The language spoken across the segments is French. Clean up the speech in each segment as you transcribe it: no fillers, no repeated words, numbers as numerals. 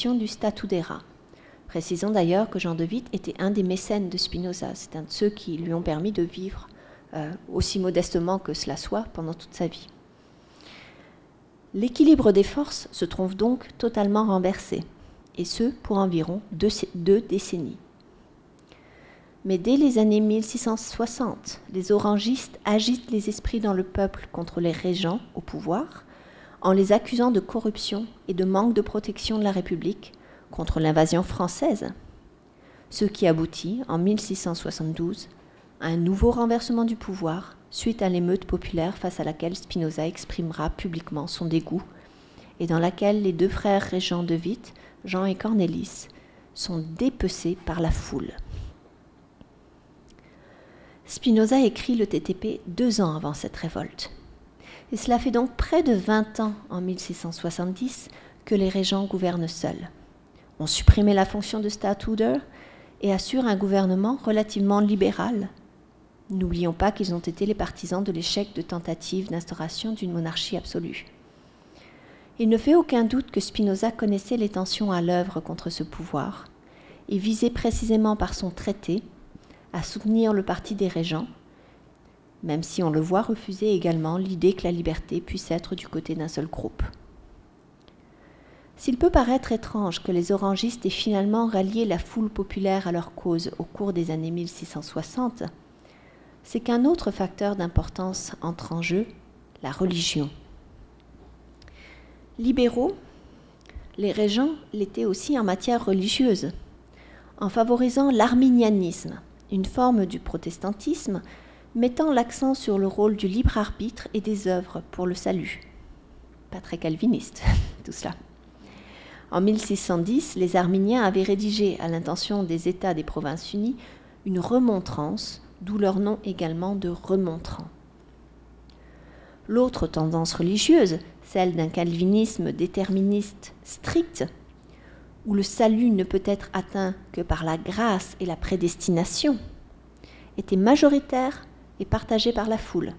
création du Statudera. Précisons d'ailleurs que Jean de Witt était un des mécènes de Spinoza. C'est un de ceux qui lui ont permis de vivre aussi modestement que cela soit pendant toute sa vie. L'équilibre des forces se trouve donc totalement renversé, et ce pour environ deux décennies. Mais dès les années 1660, les orangistes agitent les esprits dans le peuple contre les régents au pouvoir, en les accusant de corruption et de manque de protection de la République contre l'invasion française, ce qui aboutit en 1672 à un nouveau renversement du pouvoir suite à l'émeute populaire face à laquelle Spinoza exprimera publiquement son dégoût et dans laquelle les deux frères régents de Witt, Jean et Cornelis, sont dépecés par la foule. Spinoza écrit le TTP 2 ans avant cette révolte. Et cela fait donc près de 20 ans, en 1670, que les régents gouvernent seuls. Ont supprimé la fonction de Stadtholder et assurent un gouvernement relativement libéral. N'oublions pas qu'ils ont été les partisans de l'échec de tentative d'instauration d'une monarchie absolue. Il ne fait aucun doute que Spinoza connaissait les tensions à l'œuvre contre ce pouvoir et visait précisément par son traité à soutenir le parti des régents, même si on le voit refuser également l'idée que la liberté puisse être du côté d'un seul groupe. S'il peut paraître étrange que les orangistes aient finalement rallié la foule populaire à leur cause au cours des années 1660, c'est qu'un autre facteur d'importance entre en jeu, la religion. Libéraux, les régents l'étaient aussi en matière religieuse, en favorisant l'arminianisme, une forme du protestantisme mettant l'accent sur le rôle du libre arbitre et des œuvres pour le salut. Pas très calviniste, tout cela. En 1610, les Arminiens avaient rédigé, à l'intention des États des Provinces-Unies, une remontrance, d'où leur nom également de remontrants. L'autre tendance religieuse, celle d'un calvinisme déterministe strict, où le salut ne peut être atteint que par la grâce et la prédestination, était majoritaire et partagée par la foule,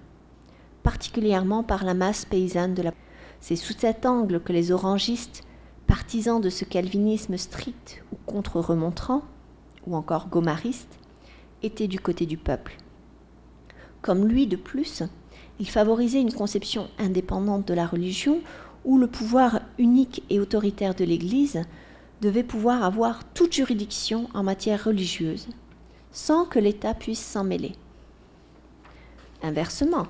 particulièrement par la masse paysanne de la. C'est sous cet angle que les orangistes, partisans de ce calvinisme strict ou contre-remontrant, ou encore gomaristes, étaient du côté du peuple. Comme lui, de plus, il favorisait une conception indépendante de la religion où le pouvoir unique et autoritaire de l'Église devait pouvoir avoir toute juridiction en matière religieuse, sans que l'État puisse s'en mêler. Inversement,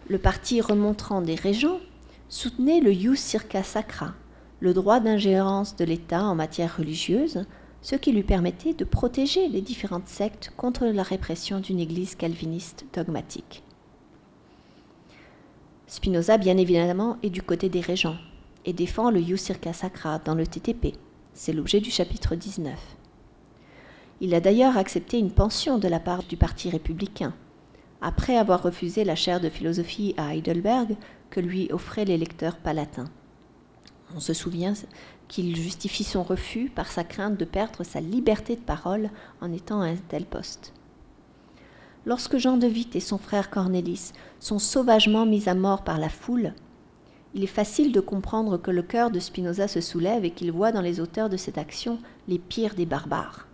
le parti remontrant des régents soutenait le ius circa sacra, le droit d'ingérence de l'État en matière religieuse, ce qui lui permettait de protéger les différentes sectes contre la répression d'une Église calviniste dogmatique. Spinoza, bien évidemment, est du côté des régents et défend le ius circa sacra dans le TTP. C'est l'objet du chapitre 19. Il a d'ailleurs accepté une pension de la part du Parti républicain, après avoir refusé la chaire de philosophie à Heidelberg que lui offraient les lecteurs palatins. On se souvient qu'il justifie son refus par sa crainte de perdre sa liberté de parole en étant à un tel poste. Lorsque Jean de Witt et son frère Cornelis sont sauvagement mis à mort par la foule, il est facile de comprendre que le cœur de Spinoza se soulève et qu'il voit dans les auteurs de cette action les pires des barbares.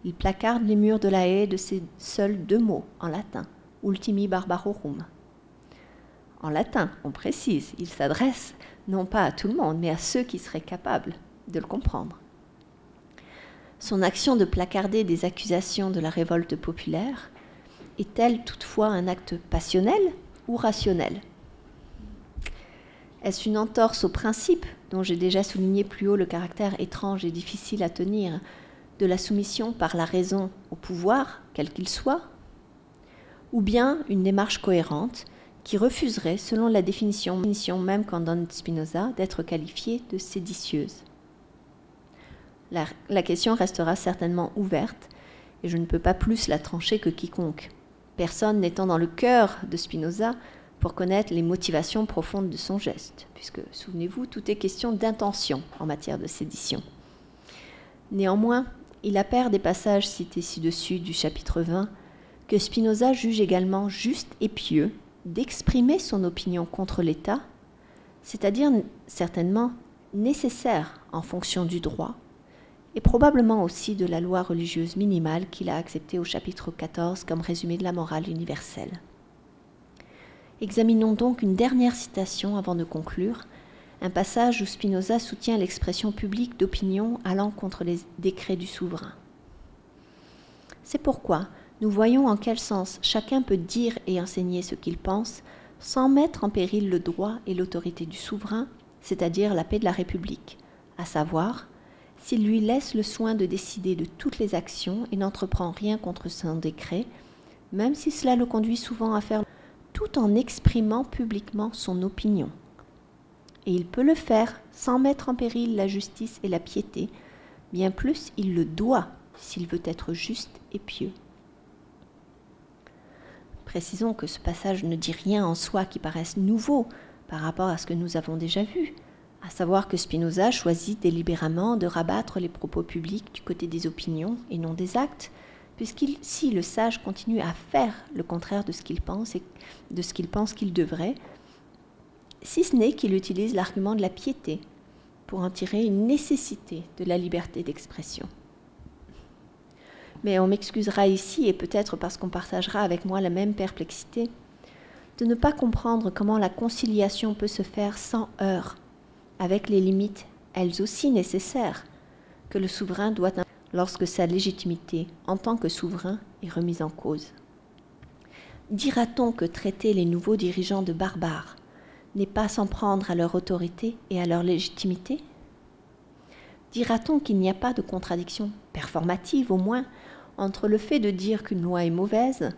Il placarde les murs de la haie de ces seuls 2 mots en latin, ultimi barbarorum. En latin, on précise, il s'adresse non pas à tout le monde, mais à ceux qui seraient capables de le comprendre. Son action de placarder des accusations de la révolte populaire est-elle toutefois un acte passionnel ou rationnel ? Est-ce une entorse au principe, dont j'ai déjà souligné plus haut le caractère étrange et difficile à tenir, de la soumission par la raison au pouvoir, quel qu'il soit ? Ou bien une démarche cohérente qui refuserait, selon la définition même qu'en donne Spinoza, d'être qualifiée de séditieuse. La question restera certainement ouverte, et je ne peux pas plus la trancher que quiconque, personne n'étant dans le cœur de Spinoza pour connaître les motivations profondes de son geste, puisque, souvenez-vous, tout est question d'intention en matière de sédition. Néanmoins, il appert des passages cités ci-dessus du chapitre 20 que Spinoza juge également juste et pieux d'exprimer son opinion contre l'État, c'est-à-dire certainement nécessaire en fonction du droit, et probablement aussi de la loi religieuse minimale qu'il a acceptée au chapitre 14 comme résumé de la morale universelle. Examinons donc une dernière citation avant de conclure, un passage où Spinoza soutient l'expression publique d'opinion allant contre les décrets du souverain. C'est pourquoi nous voyons en quel sens chacun peut dire et enseigner ce qu'il pense sans mettre en péril le droit et l'autorité du souverain, c'est-à-dire la paix de la République, à savoir s'il lui laisse le soin de décider de toutes les actions et n'entreprend rien contre son décret, même si cela le conduit souvent à faire tout en exprimant publiquement son opinion. Et il peut le faire sans mettre en péril la justice et la piété, bien plus il le doit s'il veut être juste et pieux. Précisons que ce passage ne dit rien en soi qui paraisse nouveau par rapport à ce que nous avons déjà vu, à savoir que Spinoza choisit délibérément de rabattre les propos publics du côté des opinions et non des actes, si le sage continue à faire le contraire de ce qu'il pense et de ce qu'il pense qu'il devrait, si ce n'est qu'il utilise l'argument de la piété pour en tirer une nécessité de la liberté d'expression. Mais on m'excusera ici, et peut-être parce qu'on partagera avec moi la même perplexité, de ne pas comprendre comment la conciliation peut se faire sans heurts, avec les limites, elles aussi nécessaires, que le souverain doit lorsque sa légitimité en tant que souverain est remise en cause. Dira-t-on que traiter les nouveaux dirigeants de barbares n'est pas s'en prendre à leur autorité et à leur légitimité? Dira-t-on qu'il n'y a pas de contradiction performative au moins entre le fait de dire qu'une loi est mauvaise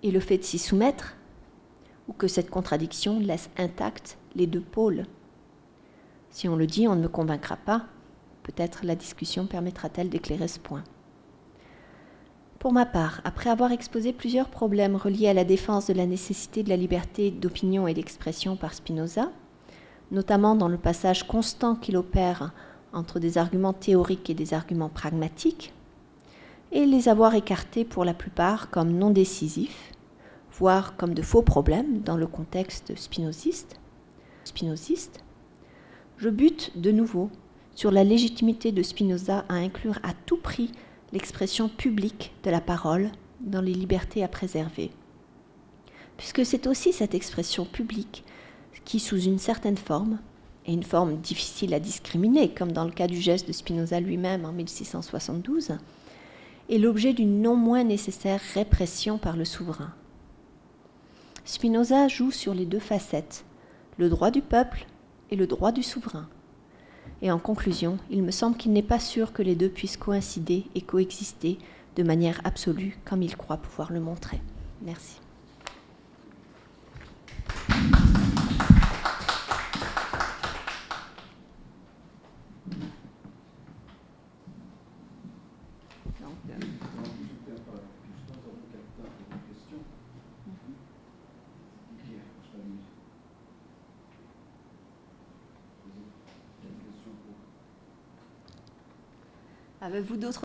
et le fait de s'y soumettre, ou que cette contradiction laisse intacts les deux pôles? Si on le dit, on ne me convaincra pas. Peut-être la discussion permettra-t-elle d'éclairer ce point. Pour ma part, après avoir exposé plusieurs problèmes reliés à la défense de la nécessité de la liberté d'opinion et d'expression par Spinoza, notamment dans le passage constant qu'il opère entre des arguments théoriques et des arguments pragmatiques, et les avoir écartés pour la plupart comme non décisifs, voire comme de faux problèmes dans le contexte spinoziste, je bute de nouveau sur la légitimité de Spinoza à inclure à tout prix l'expression publique de la parole dans les libertés à préserver. Puisque c'est aussi cette expression publique qui, sous une certaine forme, et une forme difficile à discriminer, comme dans le cas du geste de Spinoza lui-même en 1672, est l'objet d'une non moins nécessaire répression par le souverain. Spinoza joue sur les deux facettes, le droit du peuple et le droit du souverain. Et en conclusion, il me semble qu'il n'est pas sûr que les deux puissent coïncider et coexister de manière absolue, comme il croit pouvoir le montrer. Merci. Avez-vous d'autres